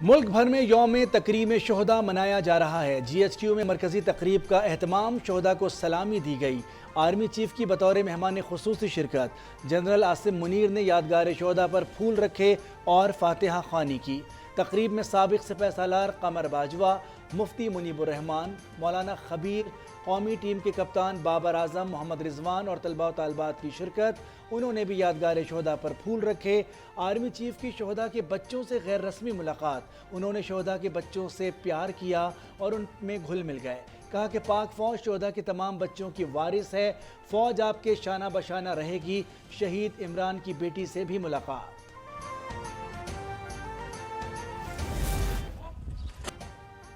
मुल्क भर में यौम तकरीम शोहदा मनाया जा रहा है। GHQ में मरकजी तकरीब का एहतमाम, शोहदा को सलामी दी गई। आर्मी चीफ की बतौर मेहमान खुसूसी शिरकत। जनरल आसिम मुनीर ने यादगार शोहदा पर फूल रखे और फातिहा ख्वानी की। तकरीब में साबिक सिपह सालार कमर बाजवा, मुफ्ती मुनीबुर्रहमान, मौलाना खबीर, कौमी टीम के कप्तान बाबर आजम मोहम्मद रिजवान और तलबा व तालबात की शिरकत। उन्होंने भी यादगार शोहदा पर फूल रखे। आर्मी चीफ की शोहदा के बच्चों से गैर रस्मी मुलाकात। उन्होंने शोहदा के बच्चों से प्यार किया और उनमें घुल मिल गए। कहा कि पाक फौज शोहदा के तमाम बच्चों की वारिस है। फौज आपके शाना बशाना रहेगी। शहीद इमरान की बेटी से भी मुलाकात।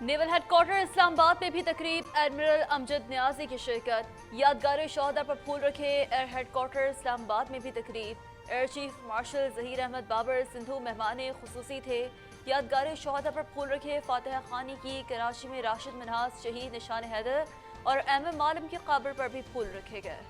नेवल हेडक्वार्टर इस्लामाबाद में भी तकरीब, एडमिरल अमजद न्याजी की शिरकत। यादगार शोहदा पर फूल रखे। एयर हेडक्वार्टर इस्लामाबाद में भी तकरीब। Air chief marshal Zaheer Ahmed Babar Sidhu मेहमान खुसूसी थे। यादगार शोहदा पर फूल रखे, फातिहा खानी की। कराची में राशिद मिन्हाज शहीद निशान हैदर और MM आलम की कब्र पर भी फूल रखे गए।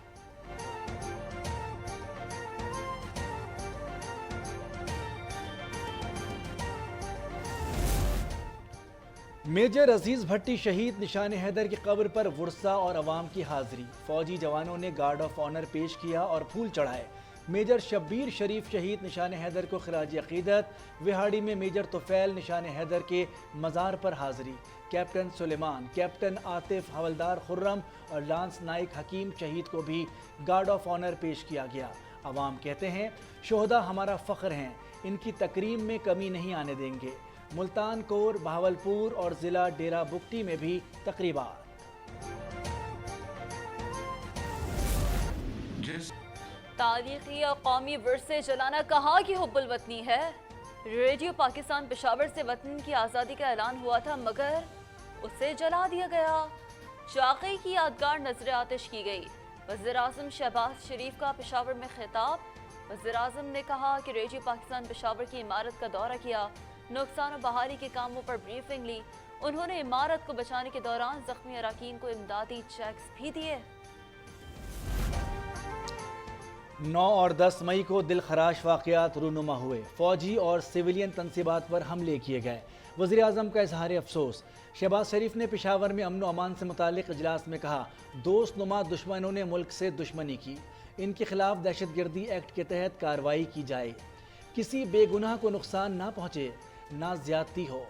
मेजर अजीज भट्टी शहीद निशान हैदर की कब्र पर वर्सा और अवाम की हाजिरी। फौजी जवानों ने गार्ड ऑफ ऑनर पेश किया और फूल चढ़ाए। मेजर शब्बीर शरीफ शहीद निशान हैदर को खिराज अकीदत। विहाड़ी में मेजर तुफैल निशान हैदर के मज़ार पर हाजिरी। कैप्टन सुलेमान, कैप्टन आतिफ, हवलदार खुर्रम और लांस नाइक हकीम शहीद को भी गार्ड ऑफ ऑनर पेश किया गया। अवाम कहते हैं शोहदा हमारा फ़ख्र हैं, इनकी तकरीम में कमी नहीं आने देंगे। मुल्तान कोर, बहावलपुर और जिला डेरा बुगटी में भी तकरीबात। तारीखी और कौमी विरसे जलाना कहाँ की हुब्बुल वतनी है। रेडियो पाकिस्तान पेशावर से वतन की आज़ादी का ऐलान हुआ था, मगर उसे जला दिया गया। चाक़ी की यादगार नजर आतिश की गई। वज़ीर आज़म शहबाज शरीफ का पेशावर में खिताब। वज़ीर आज़म ने कहा कि रेडियो पाकिस्तान पेशावर की इमारत का दौरा किया, नुकसान और बहाली के कामों पर ब्रीफिंग ली। उन्होंने इमारत को बचाने के दौरान जख्मी अराकीन को इमदादी चेक्स भी दिए। 9 और 10 मई को दिलखराश वाक़यात रूनुमा हुए। फौजी और सिविलियन तनसीबात पर हमले किए गए। वज़ीर आज़म का इजहार अफसोस। शहबाज शरीफ ने पेशावर में अमन व अमान से मुतालिक इजलास में कहा, दोस्त नुमा दुश्मनों ने मुल्क से दुश्मनी की, इनके खिलाफ दहशतगर्दी एक्ट के तहत कार्रवाई की जाए। किसी बेगुनाह को नुकसान ना पहुँचे, ना ज्यादती हो।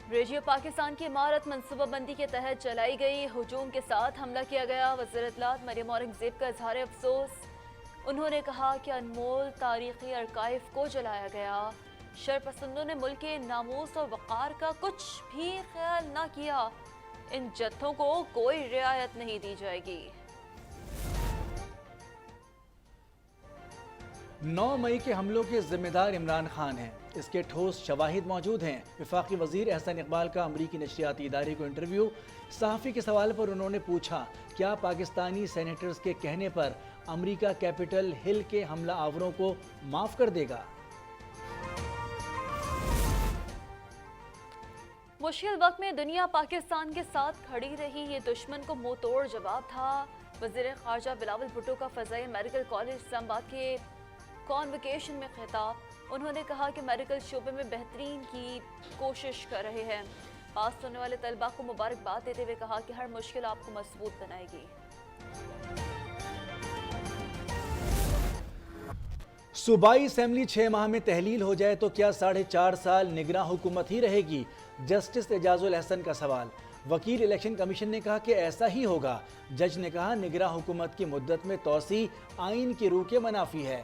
रेडियो पाकिस्तान की इमारत मनसूबाबंदी के तहत चलाई गई। हुजूम के साथ हमला किया गया। वज़ीर इत्तलात मरियम औरंगज़ेब का इजहार अफसोस। उन्होंने कहा कि अनमोल तारीखी अर्काइव को जलाया गया। शरपसंदों ने मुल्क के नामूस और वक़ार का कुछ भी ख्याल ना किया। इन जत्थों को कोई रियायत नहीं दी जाएगी। 9 मई के हमलों के जिम्मेदार इमरान खान हैं। इसके ठोस शवाहिद मौजूद हैं। वफाकी वजीर एहसन इकबाल का अमरीकी नशरियाती इदारे को इंटरव्यू। सहाफ़ी के सवाल पर उन्होंने पूछा, क्या पाकिस्तानी सेनेटर्स के कहने पर अमरीका कैपिटल हिल के हमला आवरों को माफ़ कर देगा? मुश्किल वक्त में दुनिया पाकिस्तान के साथ खड़ी रही। ये दुश्मन को मुंह तोड़ जवाब था। वज़ीर ख़ारजा बिलावल भुट्टो का फ़ज़ाइल मेडिकल कॉलेज इस्लामाबाद के कॉन्वोकेशन में खिताब। उन्होंने कहा कि मेडिकल शोबे में बेहतरीन की कोशिश कर रहे हैं। पास होने वाले तलबा को मुबारकबाद देते हुए कहा कि हर मुश्किल आपको मजबूत बनाएगी। सूबाई असेंबली 6 माह में तहलील हो जाए तो क्या 4.5 साल निगरां हुकूमत ही रहेगी? जस्टिस एजाजुल हसन का सवाल। वकील इलेक्शन कमीशन ने कहा कि ऐसा ही होगा। जज ने कहा निगरां हुकूमत की मुद्दत में तोसी आइन की रूह के मुनाफी है।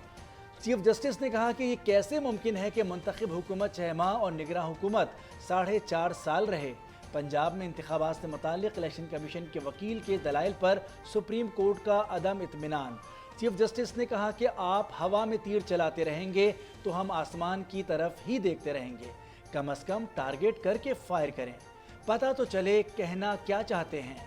चीफ जस्टिस ने कहा कि ये कैसे मुमकिन है कि मुंतखब हुकूमत 6 माह और निगरां हुकूमत 4.5 साल रहे। पंजाब में इंतखाबात से मुताल्लिक इलेक्शन कमीशन के वकील के दलाइल पर सुप्रीम कोर्ट का अदम इत्मीनान। चीफ जस्टिस ने कहा कि आप हवा में तीर चलाते रहेंगे तो हम आसमान की तरफ ही देखते रहेंगे। कम से कम टारगेट करके फायर करें, पता तो चले कहना क्या चाहते हैं।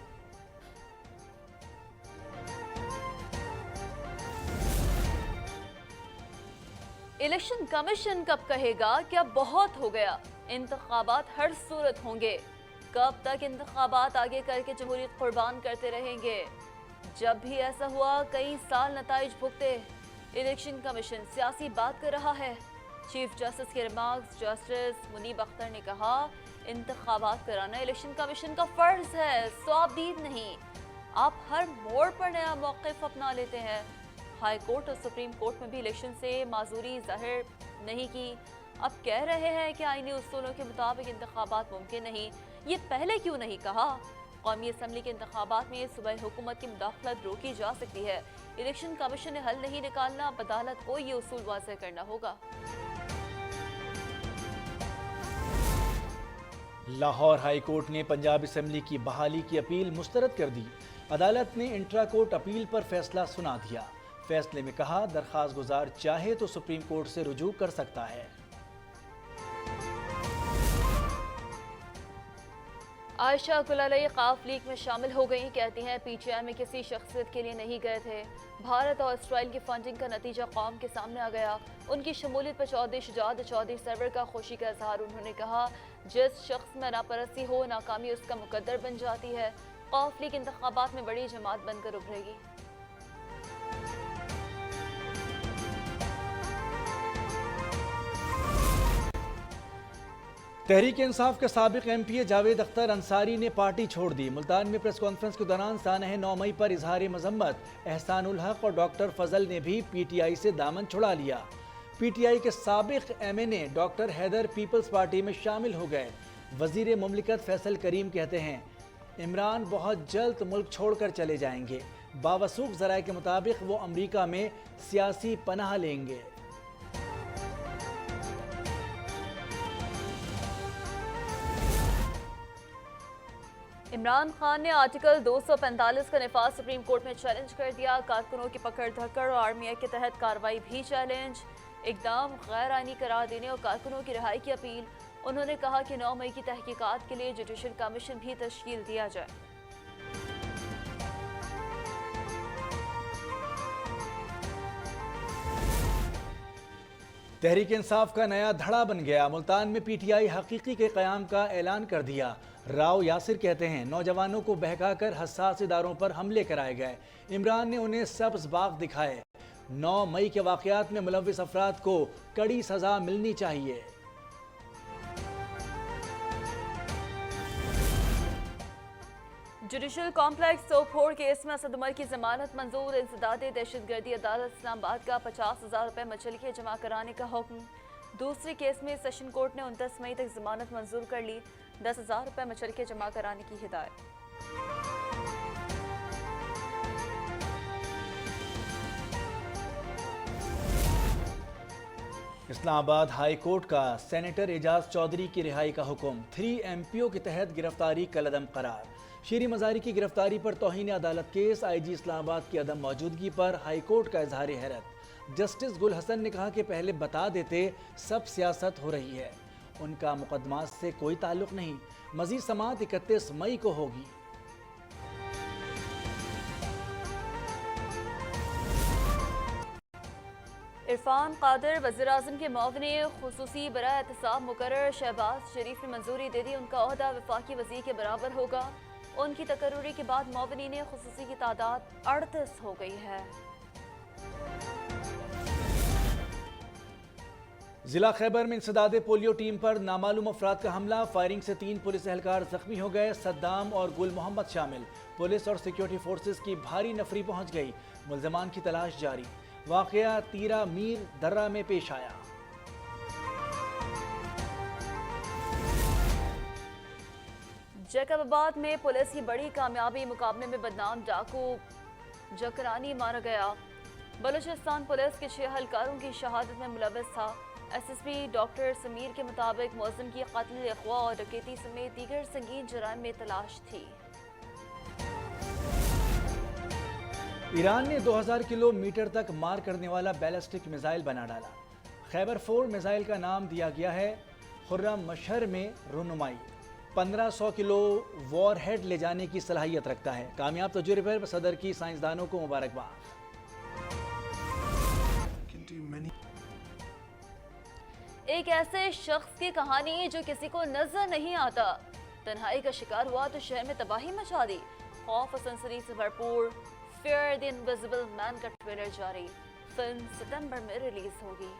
इलेक्शन कमीशन कब कहेगा कि अब बहुत हो गया, इंतखाबात हर सूरत होंगे? कब तक इंतखाबात आगे करके जमहूरियत कुर्बान करते रहेंगे? जब भी ऐसा हुआ कई साल नताइज भुगते। इलेक्शन कमीशन सियासी बात कर रहा है। चीफ जस्टिस के रिमार्क्स। जस्टिस मुनीब अख्तर ने कहा, इंतखाबात कराना इलेक्शन कमीशन का फर्ज है, स्वाबदीद नहीं। आप हर मोड़ पर नया मौक़िफ़ अपना लेते हैं। हाई कोर्ट और सुप्रीम कोर्ट में भी इलेक्शन से माजूरी जाहिर नहीं की। अब कह रहे हैं कि आईनी उसूलों के मुताबिक इंतखाबात मुमकिन नहीं। ये पहले क्यों नहीं कहा? कौमी असम्बली के इंतखाबात में सूबाई हुकूमत की मुदाखलत रोकी जा सकती है। इलेक्शन कमीशन ने हल नहीं निकालना, अदालत को ये उसूल वाज़ेह करना होगा। लाहौर हाई कोर्ट ने पंजाब असम्बली की बहाली की अपील मुस्तरद कर दी। अदालत ने इंट्रा कोर्ट अपील पर फैसला सुना दिया। फैसले में कहा, दरख्वास्त गुजार चाहे तो सुप्रीम कोर्ट से रुजू कर सकता है। आयशा कुलालई काफ लीग में शामिल हो गई। कहती हैं पीटीआई में किसी शख्सियत के लिए नहीं गए थे। भारत और इसराइल की फंडिंग का नतीजा कौम के सामने आ गया। उनकी शमूलियत पर चौधरी शुजात चौधरी सरवर का खुशी का इजहार। उन्होंने कहा, जिस शख्स में नापरस्ती हो, नाकामी उसका मुकद्दर बन जाती है। काफ लीग इंतखाबात में बड़ी जमात बनकर उभरेगी। तहरीक इंसाफ के साबिक एमपीए जावेद अख्तर अंसारी ने पार्टी छोड़ दी। मुल्तान में प्रेस कॉन्फ्रेंस के दौरान सानह 9 मई पर इजहार मजम्मत। एहसानुल हक और डॉक्टर फजल ने भी पीटीआई से दामन छुड़ा लिया। पीटीआई के साबिक MNA doctor Haider peoples party में शामिल हो गए। वजीर मुमलिकत फैसल करीम कहते हैं, इमरान बहुत जल्द मुल्क छोड़कर चले जाएंगे। बावसूख ज़राए के मुताबिक वो अमरीका में सियासी पनाह लेंगे। इमरान खान ने आर्टिकल 245 का नफाज सुप्रीम कोर्ट में चैलेंज कर दिया। कारकुनों की पकड़ धकड़ और आर्मी एक्ट के तहत कार्रवाई भी चैलेंज। इकदाम गैर आईनी करार देने और कारकुनों की रिहाई की अपील। उन्होंने कहा कि 9 मई की तहकीकात के लिए जुडिशल कमीशन भी तश्कील दिया जाए। तहरीक इंसाफ का नया धड़ा बन गया। मुल्तान में पीटीआई हकीकी के क़याम का ऐलान कर दिया। राव यासिर कहते हैं, नौजवानों को बहकाकर हसास इदारों पर हमले कराए गए। इमरान ने उन्हें सब्ज़ बाग दिखाए। 9 मई के वाक़यात में मुलव्विस अफराद को कड़ी सज़ा मिलनी चाहिए। जुडिशल कॉम्प्लेक्स तोड़फोड़ केस में असद उमर की जमानत मंजूर। इंसदाद दहशतगर्दी अदालत इस्लामाबाद का 50,000 रुपये मचलिके जमा कराने का हुक्म। दूसरे केस में सेशन कोर्ट ने 29 मई तक जमानत मंजूर कर ली। 10,000 रुपये मचलिके जमा कराने की हिदायत। इस्लामाबाद हाई कोर्ट का सेनेटर एजाज चौधरी की रिहाई का हुक्म। 3 एमपीओ के तहत गिरफ्तारी कलअदम करार। शीरी मजारी की गिरफ्तारी पर तौहीन अदालत केस। आईजी इस्लामाबाद की अदम मौजूदगी पर हाई कोर्ट का इजहार हैरत। जस्टिस गुल हसन ने कहा कि पहले बता देते, सब सियासत हो रही है। उनका मुकदमात से कोई ताल्लुक नहीं। मजीद समाअत 31 मई को होगी। इरफान कादिर वज़ीर आज़म के मुआविन खुसूसी बराए एहतसाब मुकर्रर। शहबाज शरीफ ने मंजूरी दे दी। उनका ओहदा वफाकी वज़ीर के बराबर होगा। उनकी तकर्रुरी के बाद मुआविनीन खुसूसी की तादाद 38 हो गई है। जिला खैबर में इंसदादे पोलियो टीम पर नामालूम अफराद का हमला। फायरिंग से 3 पुलिस एहलकार जख्मी हो गए। सद्दाम और गुल मोहम्मद शामिल। पुलिस और सिक्योरिटी फोर्सेस की भारी नफरी पहुंच गई। मुल्ज़िमान की तलाश जारी। वाक़या तीरा मीर दर्रा में पेश आया। जैकबाबाद में पुलिस की बड़ी कामयाबी। मुकाबले में बदनाम डाकू जकरानी मारा गया। बलूचिस्तान पुलिस के 6 एहलकारों की शहादत में मुलव्वस था। एसएसपी डॉक्टर समीर के मुताबिक मुअज्जिम की कत्ल, अगवा और डकैती समेत दीगर संगीन जराइम में तलाश थी। ईरान ने 2000 किलोमीटर तक मार करने वाला बैलिस्टिक मिसाइल बना डाला। खैबर 4 मिसाइल का नाम दिया गया है खुर्रम मशहर में रुनुमाई। 1500 किलो वॉर हेड ले जाने की सलाहियत रखता है। कामयाब तजुर्बे पर सदर की साइंसदानों को मुबारकबाद। एक ऐसे शख्स की कहानी जो किसी को नजर नहीं आता। तन्हाई का शिकार हुआ तो शहर में तबाही मचा दी। खौफ और सनसनी से भरपूर फेयर द इनविजिबल मैन का ट्रेलर जारी। फिल्म सितंबर में रिलीज होगी।